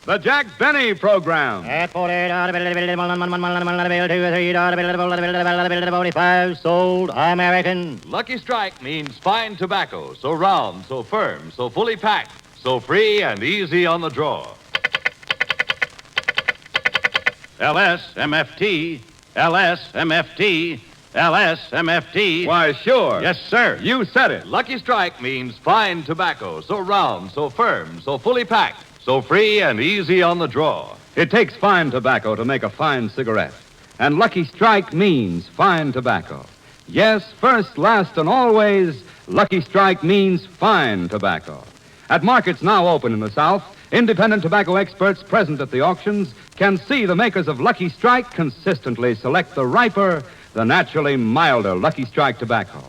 The Jack Benny Program. At 45 sold American. Lucky Strike means fine tobacco, so round, so firm, so fully packed, so free and easy on the draw. LSMFT, LSMFT, LSMFT. Why, sure. Yes, sir. You said it. Lucky Strike means fine tobacco, so round, so firm, so fully packed, so free and easy on the draw. It takes fine tobacco to make a fine cigarette. And Lucky Strike means fine tobacco. Yes, first, last, and always, Lucky Strike means fine tobacco. At markets now open in the South, independent tobacco experts present at the auctions can see the makers of Lucky Strike consistently select the riper, the naturally milder Lucky Strike tobacco.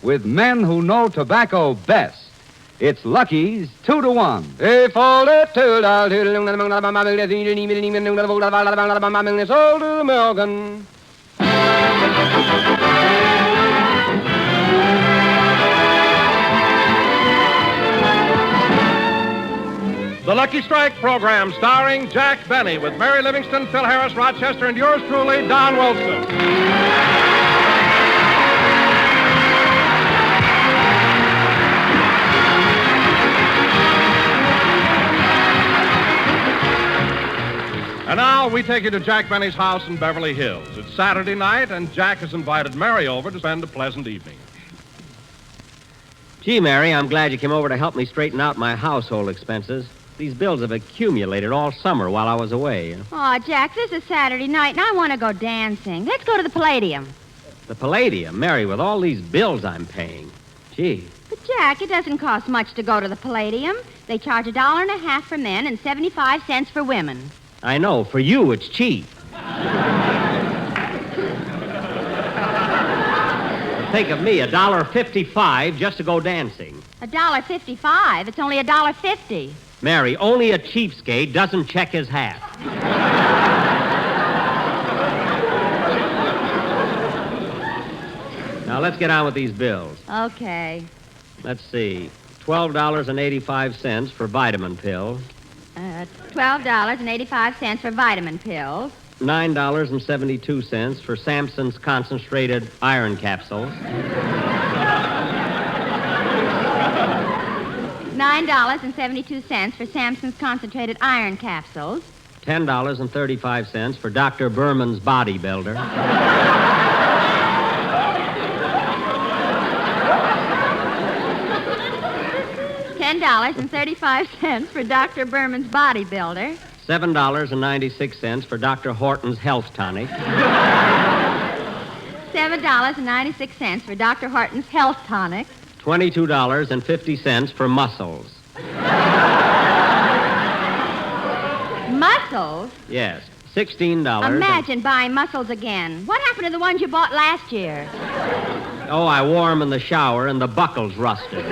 With men who know tobacco best, it's Lucky's 2-to-1. Sold American. The Lucky Strike program starring Jack Benny with Mary Livingston, Phil Harris, Rochester, and yours truly, Don Wilson. And now we take you to Jack Benny's house in Beverly Hills. It's Saturday night, and Jack has invited Mary over to spend a pleasant evening. Gee, Mary, I'm glad you came over to help me straighten out my household expenses. These bills have accumulated all summer while I was away. Oh, Jack, this is Saturday night, and I want to go dancing. Let's go to the Palladium. The Palladium, Mary, with all these bills I'm paying. Gee. But, Jack, it doesn't cost much to go to the Palladium. They charge $1.50 for men and 75 cents for women. I know. For you, it's cheap. Think of me, $1.55 just to go dancing. $1.55? It's only $1.50. Mary, only a cheapskate doesn't check his hat. Now, let's get on with these bills. Okay. Let's see. $12.85 for vitamin pills. $12.85 for vitamin pills. $9.72 for Samson's concentrated iron capsules. $9.72 for Samson's concentrated iron capsules. $10.35 for Dr. Berman's bodybuilder. $10.35 for Dr. Berman's bodybuilder. $7.96 for Dr. Horton's health tonic. $7.96 for Dr. Horton's health tonic. $22.50 for muscles. Muscles? Yes, $16. Imagine buying muscles again. What happened to the ones you bought last year? Oh, I wore them in the shower and the buckles rusted.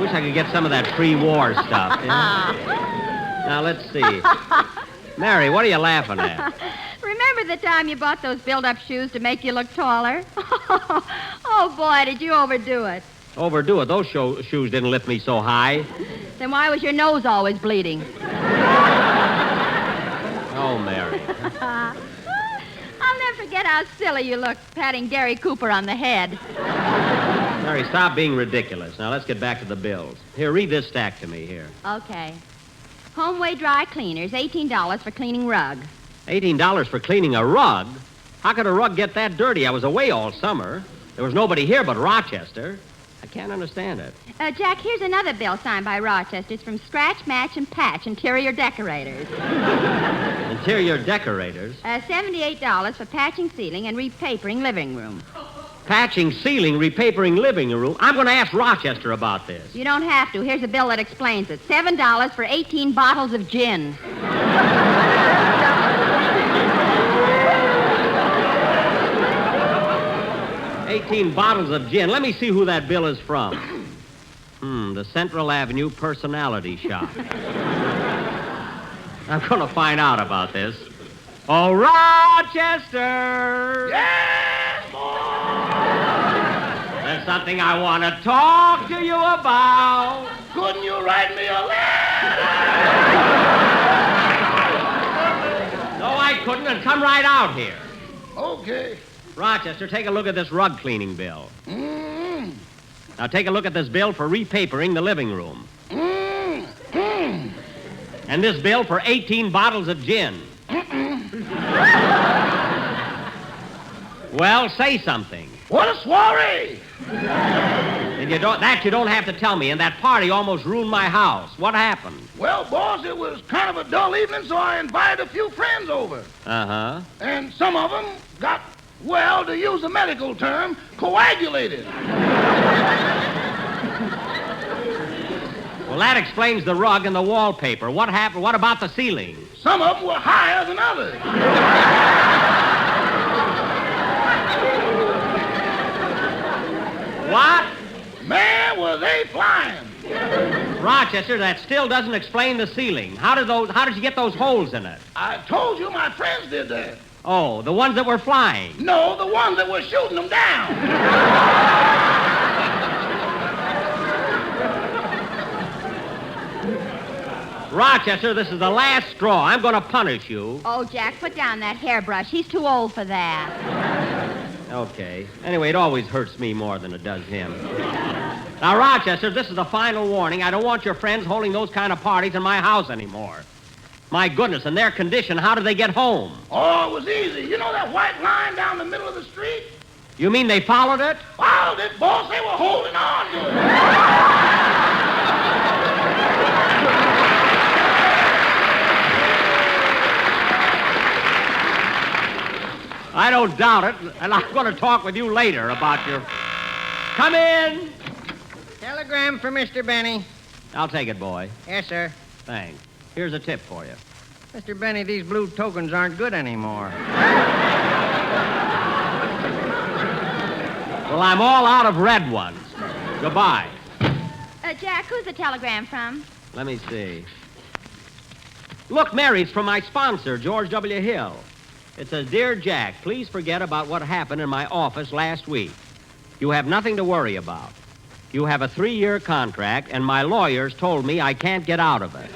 Wish I could get some of that pre-war stuff. Yeah? Now, let's see. Mary, what are you laughing at? Remember the time you bought those build-up shoes to make you look taller? Oh, boy, did you overdo it. Overdo it. Those shoes didn't lift me so high. Then why was your nose always bleeding? Oh, Mary. I'll never forget how silly you looked patting Gary Cooper on the head. Mary, stop being ridiculous. Now, let's get back to the bills. Here, read this stack to me here. Okay. Homeway Dry Cleaners, $18 for cleaning rug. $18 for cleaning a rug? How could a rug get that dirty? I was away all summer. There was nobody here but Rochester. I can't understand it. Jack, here's another bill signed by Rochester. It's from Scratch, Match, and Patch Interior Decorators. Interior decorators? $78 for patching ceiling and repapering living room. Patching ceiling, repapering living room. I'm going to ask Rochester about this. You don't have to. Here's a bill that explains it. $7 for 18 bottles of gin. 18 bottles of gin. Let me see who that bill is from. The Central Avenue Personality Shop. I'm going to find out about this. Oh, Rochester! Yes, boy! Let's something I want to talk to you about. Couldn't you write me a letter? No, I couldn't, and come right out here. Okay. Rochester, take a look at this rug cleaning bill. Mm. Now take a look at this bill for repapering the living room. Mm. Mm. And this bill for 18 bottles of gin. Well, say something. What a soiree! And you don't have to tell me. And that party almost ruined my house. What happened? Well, boss, it was kind of a dull evening, so I invited a few friends over. Uh-huh. And some of them got, well, to use a medical term, coagulated. Well, that explains the rug and the wallpaper. What happened? What about the ceiling? Some of them were higher than others. What? Man, were they flying. Rochester, that still doesn't explain the ceiling. How did you get those holes in it? I told you my friends did that. Oh, the ones that were flying. No, the ones that were shooting them down. Rochester, this is the last straw. I'm going to punish you. Oh, Jack, put down that hairbrush. He's too old for that. Okay. Anyway, it always hurts me more than it does him. Now, Rochester, this is the final warning. I don't want your friends holding those kind of parties in my house anymore. My goodness, in their condition, how did they get home? Oh, it was easy. You know that white line down the middle of the street? You mean they followed it? Followed it, boss. They were holding on to it. I don't doubt it, and I'm going to talk with you later about your... Come in! Telegram for Mr. Benny. I'll take it, boy. Yes, sir. Thanks. Here's a tip for you. Mr. Benny, these blue tokens aren't good anymore. Well, I'm all out of red ones. Goodbye. Jack, who's the telegram from? Let me see. Look, Mary, it's from my sponsor, George W. Hill. It says, Dear Jack, please forget about what happened in my office last week. You have nothing to worry about. You have a 3-year contract, and my lawyers told me I can't get out of it.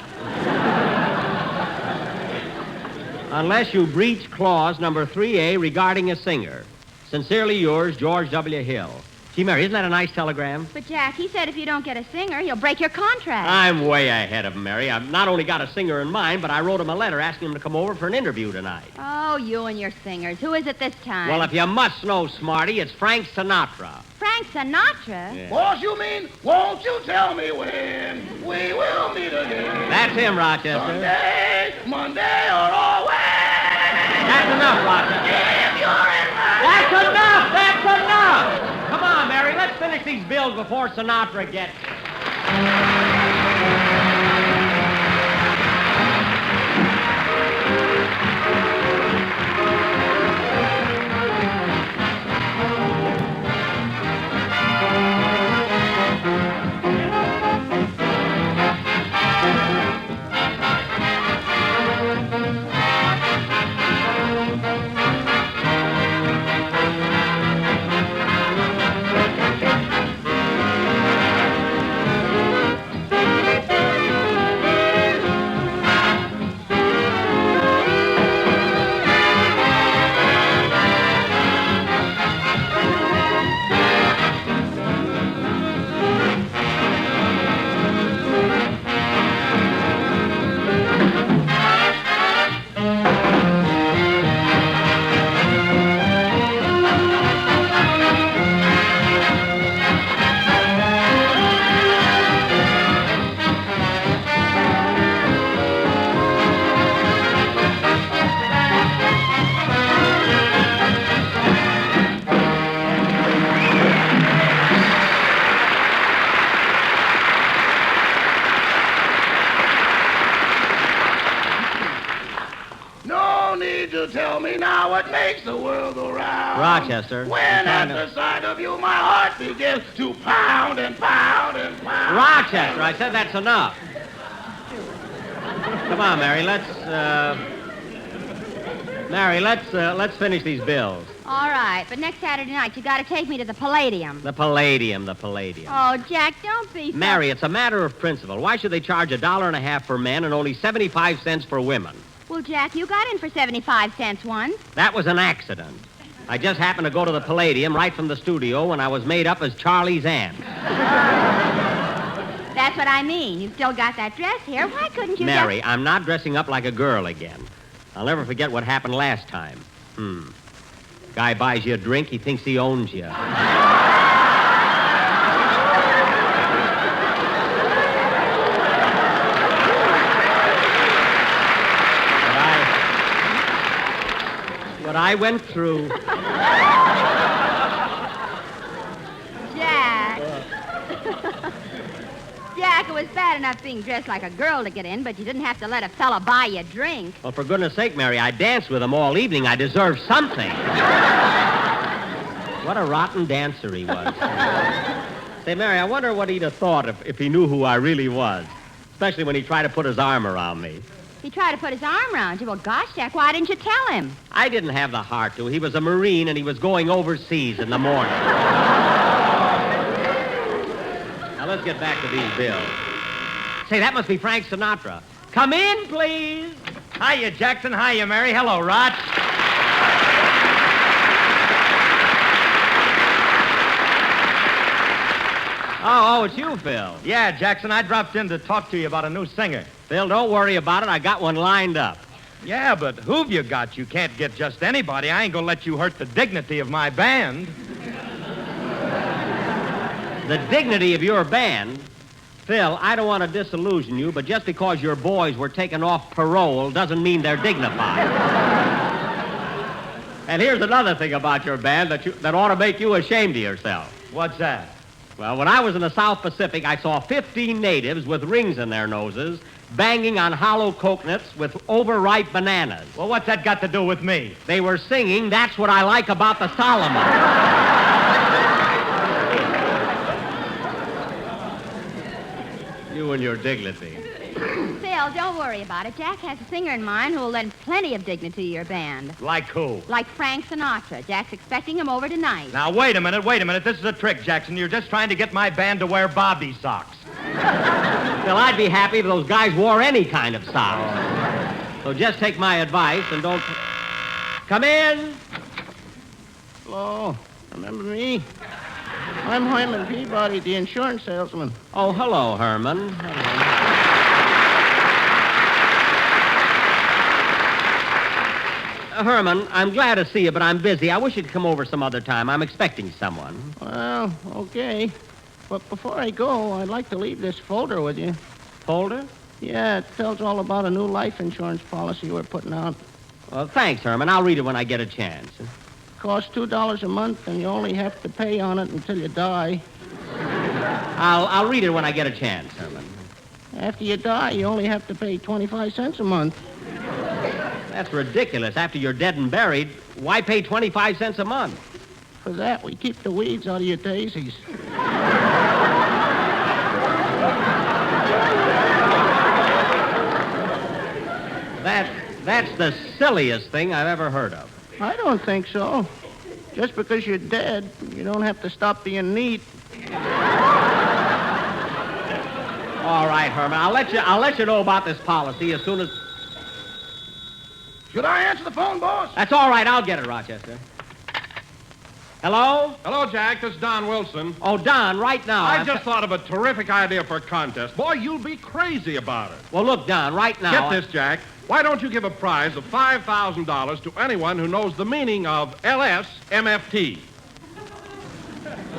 Unless you breach clause number 3A regarding a singer. Sincerely yours, George W. Hill. Gee, Mary, isn't that a nice telegram? But, Jack, he said if you don't get a singer, he'll break your contract. I'm way ahead of him, Mary. I've not only got a singer in mind, but I wrote him a letter asking him to come over for an interview tonight. Oh, you and your singers. Who is it this time? Well, if you must know, Smarty, it's Frank Sinatra. Frank Sinatra? Yeah. Boss, you mean, won't you tell me when we will meet again? That's him, Rochester. Sunday, Monday, or always. That's enough, Rochester. If you're in my... That's enough! That's enough! Come on, Mary, let's finish these bills before Sinatra gets... Tell me now what makes the world go round. Rochester. When at the sight of you my heart begins to pound and pound and pound. Rochester, I said that's enough. Come on, Mary, let's finish these bills. All right, but next Saturday night, you got to take me to the Palladium. The Palladium. Oh, Jack, don't be so... Mary, it's a matter of principle. Why should they charge $1.50 for men and only 75 cents for women? Well, Jack, you got in for 75 cents once. That was an accident. I just happened to go to the Palladium right from the studio when I was made up as Charlie's aunt. That's what I mean. You've still got that dress here. Why couldn't you Mary, I'm not dressing up like a girl again. I'll never forget what happened last time. Guy buys you a drink, he thinks he owns you. What I went through... Jack. Jack, it was bad enough being dressed like a girl to get in, but you didn't have to let a fella buy you a drink. Well, for goodness sake, Mary, I danced with him all evening. I deserve something. What a rotten dancer he was. Say, Mary, I wonder what he'd have thought if he knew who I really was, especially when he tried to put his arm around me. He tried to put his arm around you. Well, gosh, Jack, why didn't you tell him? I didn't have the heart to. He was a Marine, and he was going overseas in the morning. Now, let's get back to these bills. Say, that must be Frank Sinatra. Come in, please. Hiya, Jackson. Hiya, Mary. Hello, Rod. Oh, it's you, Phil. Yeah, Jackson, I dropped in to talk to you about a new singer. Phil, don't worry about it. I got one lined up. Yeah, but who've you got? You can't get just anybody. I ain't gonna let you hurt the dignity of my band. The dignity of your band? Phil, I don't want to disillusion you, but just because your boys were taken off parole doesn't mean they're dignified. And here's another thing about your band that ought to make you ashamed of yourself. What's that? Well, when I was in the South Pacific, I saw 15 natives with rings in their noses banging on hollow coconuts with overripe bananas. Well, what's that got to do with me? They were singing, "That's What I Like About the Solomon." You and your dignity. Phil, don't worry about it. Jack has a singer in mind who will lend plenty of dignity to your band. Like who? Like Frank Sinatra. Jack's expecting him over tonight. Now, wait a minute. This is a trick, Jackson. You're just trying to get my band to wear bobby socks. Phil, I'd be happy if those guys wore any kind of socks. So just take my advice and don't... Come in. Hello. Remember me? I'm Hyman Peabody, the insurance salesman. Oh, hello, Herman. Herman, I'm glad to see you, but I'm busy. I wish you'd come over some other time. I'm expecting someone. Well, okay. But before I go, I'd like to leave this folder with you. Folder? Yeah, it tells all about a new life insurance policy we're putting out. Well, thanks, Herman. I'll read it when I get a chance. Costs $2 a month, and you only have to pay on it until you die. I'll read it when I get a chance, Herman. After you die, you only have to pay 25 cents a month. That's ridiculous. After you're dead and buried, why pay 25 cents a month? For that, we keep the weeds out of your daisies. That's the silliest thing I've ever heard of. I don't think so. Just because you're dead, you don't have to stop being neat. All right, Herman. I'll let you know about this policy as soon as... Should I answer the phone, boss? That's all right. I'll get it, Rochester. Hello? Hello, Jack. This is Don Wilson. Oh, Don, right now. I just thought of a terrific idea for a contest. Boy, you'll be crazy about it. Well, look, Don, right now... Get this, Jack. Why don't you give a prize of $5,000 to anyone who knows the meaning of LSMFT?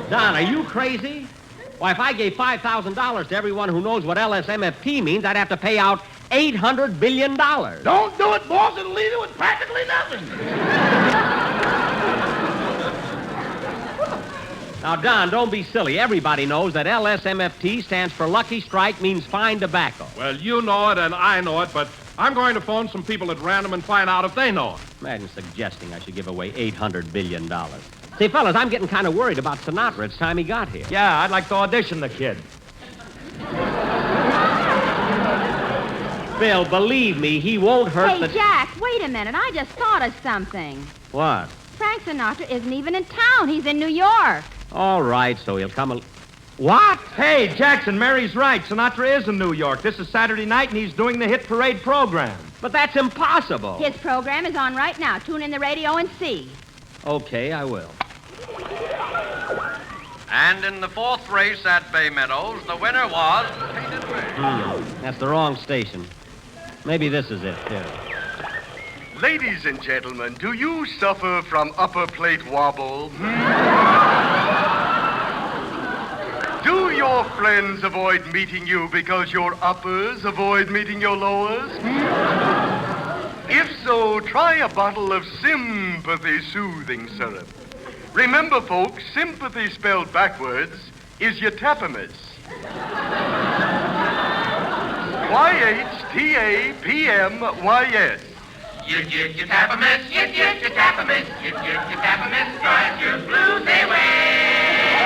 Don, are you crazy? Why, if I gave $5,000 to everyone who knows what LSMFT means, I'd have to pay out $800 billion. Don't do it, boss. It'll leave you with practically nothing. Now, Don, don't be silly. Everybody knows that LSMFT stands for Lucky Strike means fine tobacco. Well, you know it and I know it, but I'm going to phone some people at random and find out if they know it. Imagine suggesting I should give away $800 billion. See, fellas, I'm getting kind of worried about Sinatra. It's time he got here. Yeah, I'd like to audition the kid. Phil, believe me, he won't hurt Hey, Jack, wait a minute. I just thought of something. What? Frank Sinatra isn't even in town. He's in New York. All right, so he'll come. What? Hey, Jackson, Mary's right. Sinatra is in New York. This is Saturday night, and he's doing the Hit Parade program. But that's impossible. His program is on right now. Tune in the radio and see. Okay, I will. And in the fourth race at Bay Meadows, the winner was Painted Red. That's the wrong station. Maybe this is it, too. Ladies and gentlemen, do you suffer from upper plate wobble? Do your friends avoid meeting you because your uppers avoid meeting your lowers? If so, try a bottle of sympathy soothing syrup. Remember, folks, sympathy spelled backwards is yatapamis. YHTAPMYS. Yatapamis, yatapamis, yatapamis, drive your blues away.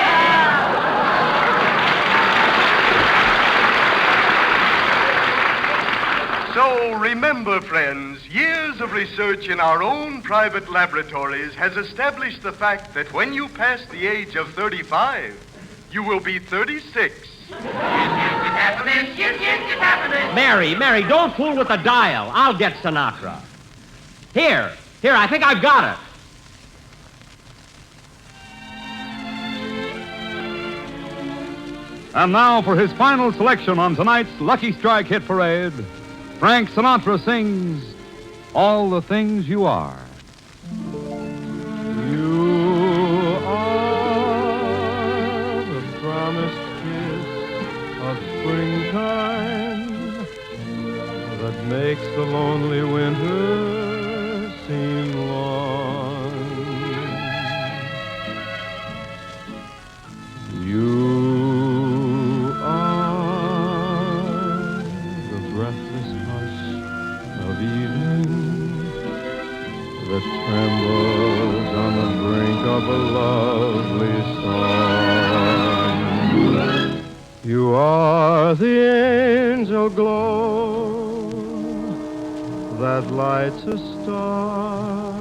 So remember, friends, years of research in our own private laboratories has established the fact that when you pass the age of 35, you will be 36. Mary, don't fool with the dial. I'll get Sinatra. Here, I think I've got it. And now for his final selection on tonight's Lucky Strike Hit Parade, Frank Sinatra sings All the Things You Are. You are the promised kiss of springtime that makes the lonely winter seem long. You are the breathless hush of evening that trembles on the brink of a lovely song. You are the angel glow that lights a star.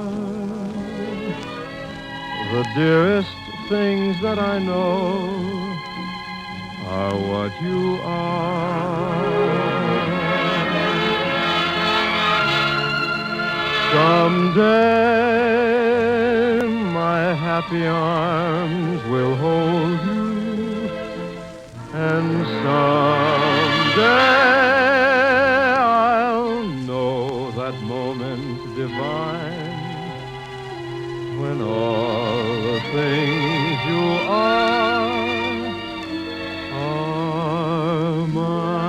The dearest things that I know are what you are. Someday my happy arms will hold you, and someday I'll know that moment divine when all the things you are mine.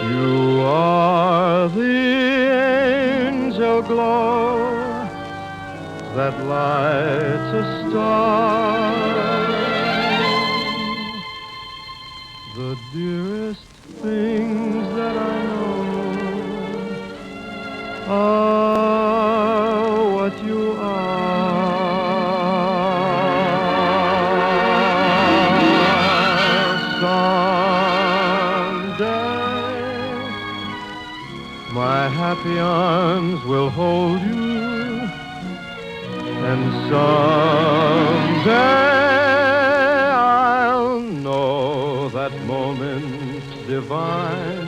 You are the angel glow that lights a star. The dearest things that I know are what you are. Someday my happy arms will hold you, and someday I'll know that moment divine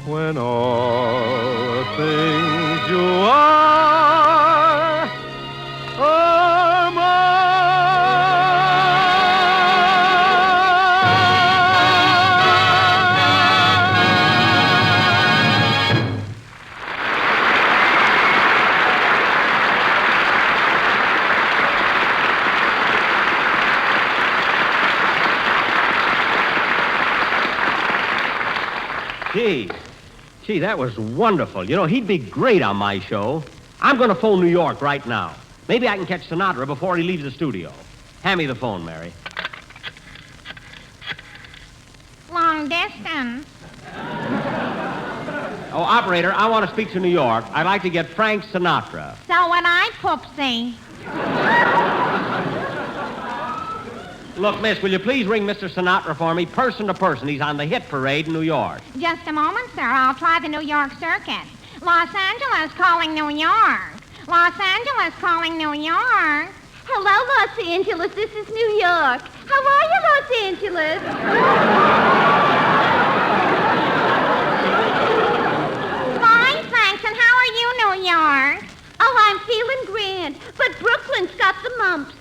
when all the things you are mine. Gee, that was wonderful. You know, he'd be great on my show. I'm going to phone New York right now. Maybe I can catch Sinatra before he leaves the studio. Hand me the phone, Mary. Long distance. Oh, operator, I want to speak to New York. I'd like to get Frank Sinatra. So when I poopsie. Look, miss, will you please ring Mr. Sinatra for me, person to person? He's on the hit parade in New York. Just a moment, sir. I'll try the New York circuit. Los Angeles calling New York. Los Angeles calling New York. Hello, Los Angeles. This is New York. How are you, Los Angeles? Fine, thanks. And how are you, New York? Oh, I'm feeling grand. But Brooklyn's got the mumps.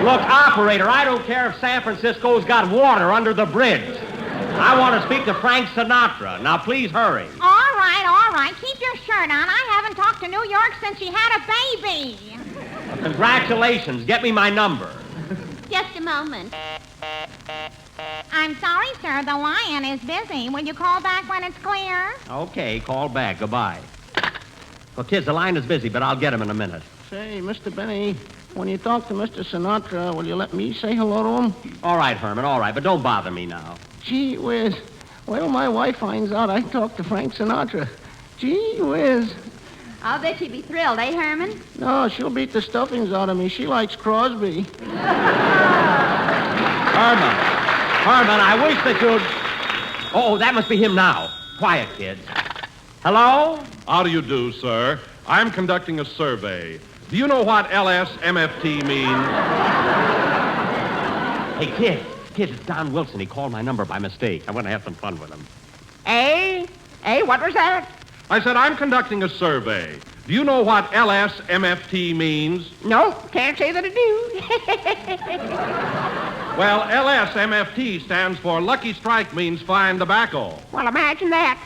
Look, operator, I don't care if San Francisco's got water under the bridge. I want to speak to Frank Sinatra. Now, please hurry. All right. Keep your shirt on. I haven't talked to New York since she had a baby. Congratulations. Get me my number. Just a moment. I'm sorry, sir. The lion is busy. Will you call back when it's clear? Okay, call back. Goodbye. Well, kids, the line is busy, but I'll get him in a minute. Say, Mr. Benny, when you talk to Mr. Sinatra, will you let me say hello to him? All right, Herman, all right, but don't bother me now. Gee whiz. Wait till my wife finds out I talked to Frank Sinatra. Gee whiz. I'll bet you'd be thrilled, eh, Herman? No, she'll beat the stuffings out of me. She likes Crosby. Herman, I wish that you'd... Oh, that must be him now. Quiet, kids. Hello? How do you do, sir? I'm conducting a survey. Do you know what LSMFT means? Hey, kids, it's Don Wilson. He called my number by mistake. I want to have some fun with him. What was that? I said I'm conducting a survey. Do you know what LSMFT means? No, can't say that I do. Well, LSMFT stands for Lucky Strike means fine tobacco. Well, imagine that.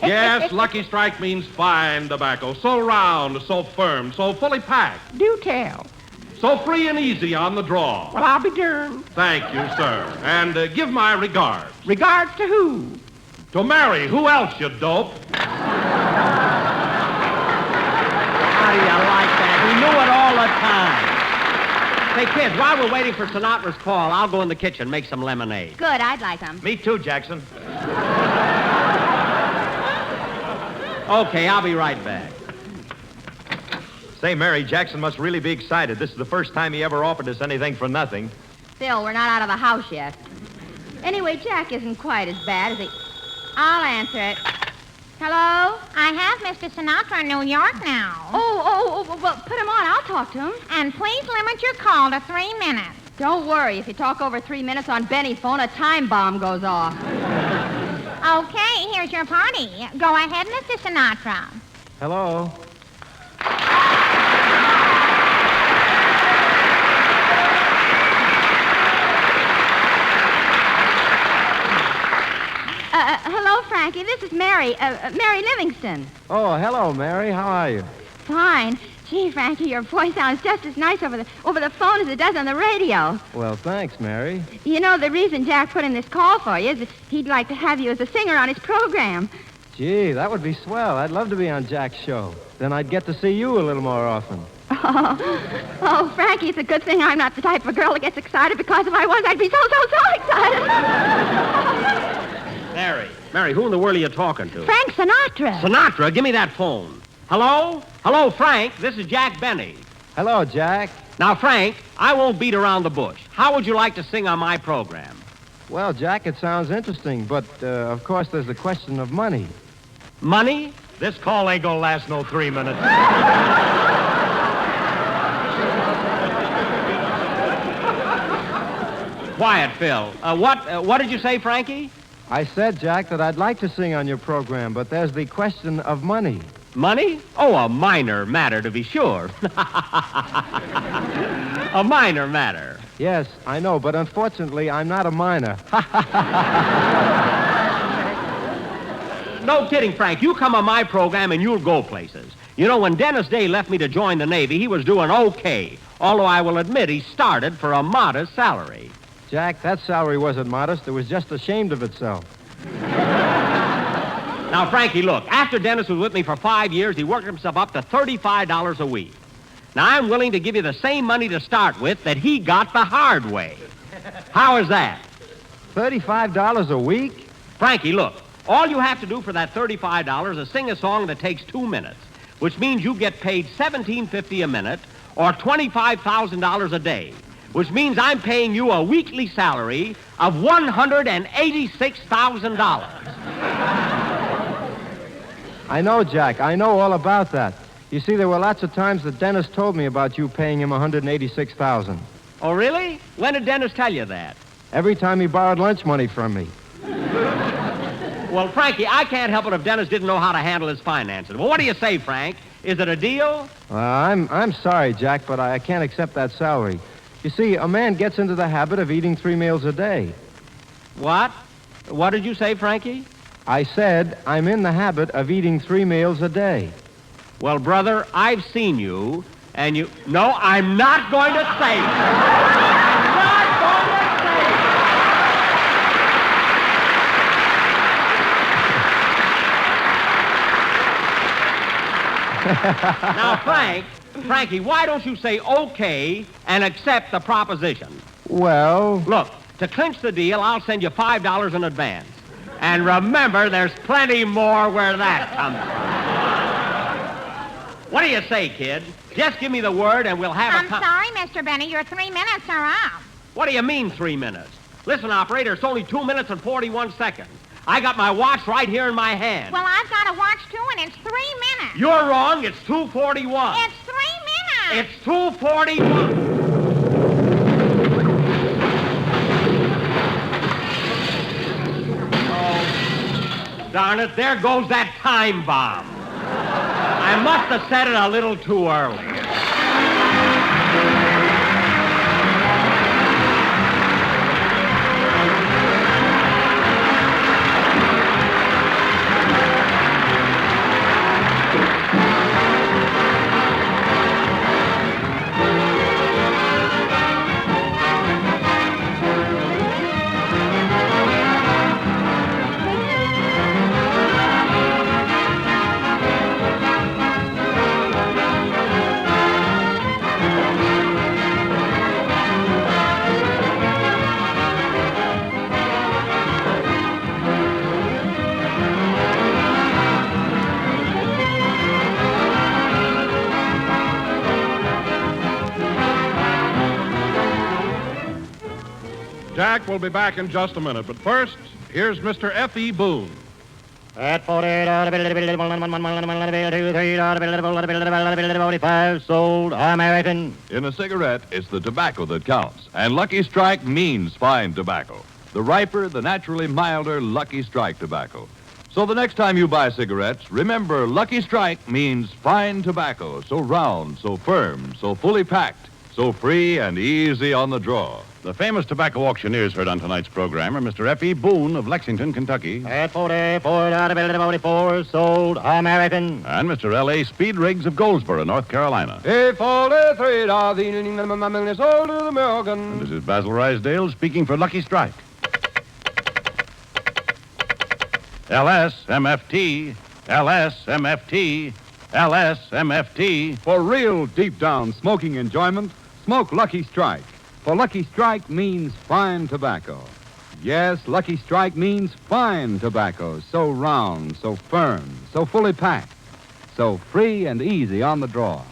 Yes, Lucky Strike means fine tobacco. So round, so firm, so fully packed. Do tell. So free and easy on the draw. Well, I'll be darned. Thank you, sir. And give my regards. Regards to who? To Mary. Who else, you dope? How do you like that? We knew it all the time. Hey, kids, while we're waiting for Sinatra's call, I'll go in the kitchen and make some lemonade. Good, I'd like them. Me too, Jackson. Okay, I'll be right back. Say, Mary, Jackson must really be excited. This is the first time he ever offered us anything for nothing. Still, we're not out of the house yet. Anyway, Jack isn't quite as bad as he... I'll answer it. Hello? I have Mr. Sinatra in New York now. Oh, well, put him on. I'll talk to him. And please limit your call to 3 minutes. Don't worry. If you talk over 3 minutes on Benny's phone, a time bomb goes off. Okay, here's your party. Go ahead, Mr. Sinatra. Hello? Hello, Frankie. This is Mary. Mary Livingston. Oh, hello, Mary. How are you? Fine. Gee, Frankie, your voice sounds just as nice over the phone as it does on the radio. Well, thanks, Mary. You know, the reason Jack put in this call for you is that he'd like to have you as a singer on his program. Gee, that would be swell. I'd love to be on Jack's show. Then I'd get to see you a little more often. Oh, Frankie, it's a good thing I'm not the type of girl that gets excited, because if I was, I'd be so excited. Mary, who in the world are you talking to? Frank Sinatra. Sinatra, give me that phone. Hello? Hello, Frank. This is Jack Benny. Hello, Jack. Now, Frank, I won't beat around the bush. How would you like to sing on my program? Well, Jack, it sounds interesting, but, of course, there's the question of money. Money? This call ain't gonna last no 3 minutes. Quiet, Phil. What did you say, Frankie? I said, Jack, that I'd like to sing on your program, but there's the question of money. Money? Oh, a minor matter, to be sure. A minor matter. Yes, I know, but unfortunately, I'm not a minor. No kidding, Frank. You come on my program and you'll go places. You know, when Dennis Day left me to join the Navy, he was doing okay. Although I will admit he started for a modest salary. Jack, that salary wasn't modest. It was just ashamed of itself. Now, Frankie, look, after Dennis was with me for 5 years, he worked himself up to $35 a week. Now, I'm willing to give you the same money to start with that he got the hard way. How is that? $35 a week? Frankie, look, All you have to do for that $35 is sing a song that takes 2 minutes, which means you get paid $17.50 a minute or $25,000 a day, which means I'm paying you a weekly salary of $186,000. I know, Jack. I know all about that. You see, there were lots of times that Dennis told me about you paying him $186,000. Oh, really? When did Dennis tell you that? Every time he borrowed lunch money from me. Well, Frankie, I can't help it if Dennis didn't know how to handle his finances. Well, what do you say, Frank? Is it a deal? I'm sorry, Jack, but I can't accept that salary. You see, a man gets into the habit of eating 3 meals a day. What? What did you say, Frankie? I said I'm in the habit of eating 3 meals a day. Well, brother, I've seen you, and you... No, I'm not going to say it. I'm not going to say it. Now, Frankie, why don't you say okay and accept the proposition? Well... Look, to clinch the deal, I'll send you $5 in advance. And remember, there's plenty more where that comes from. What do you say, kid? Just give me the word and we'll have I'm sorry, Mr. Benny. Your 3 minutes are up. What do you mean, 3 minutes? Listen, operator, it's only 2 minutes and 41 seconds. I got my watch right here in my hand. Well, I've got a watch, too, and it's 3 minutes. You're wrong. It's 2:41. It's 3 minutes. It's 2:41. Darn it, there goes that time bomb. I must have said it a little too early. Jack will be back in just a minute, but first, here's Mr. F.E. Boone. At 45 sold American. In a cigarette, it's the tobacco that counts. And Lucky Strike means fine tobacco. The riper, the naturally milder Lucky Strike tobacco. So the next time you buy cigarettes, remember Lucky Strike means fine tobacco. So round, so firm, so fully packed, so free and easy on the draw. The famous tobacco auctioneers heard on tonight's program are Mr. F.E. Boone of Lexington, Kentucky. At 44 sold American. And Mr. L.A. Speed Riggs of Goldsboro, North Carolina. Hey, 43 sold to the American. And this is Basil Rysdale speaking for Lucky Strike. LSMFT, LSMFT, LSMFT. For real deep down smoking enjoyment, smoke Lucky Strike. For Lucky Strike means fine tobacco. Yes, Lucky Strike means fine tobacco. So round, so firm, so fully packed, so free and easy on the draw.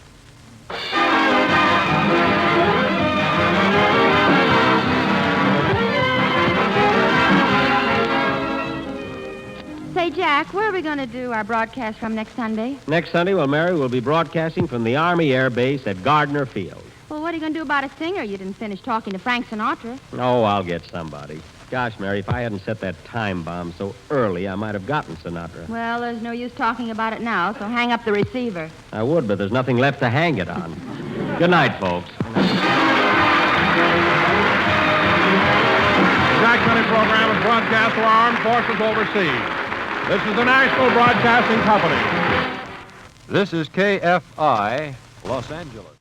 Say, Jack, where are we going to do our broadcast from next Sunday? Next Sunday, well, Mary, we'll be broadcasting from the Army Air Base at Gardner Field. Well, what are you going to do about a singer? You didn't finish talking to Frank Sinatra. Oh, I'll get somebody. Gosh, Mary, if I hadn't set that time bomb so early, I might have gotten Sinatra. Well, there's no use talking about it now, so hang up the receiver. I would, but there's nothing left to hang it on. Good night, folks. The Jack Benny program is broadcast to our armed forces overseas. This is the National Broadcasting Company. This is KFI, Los Angeles.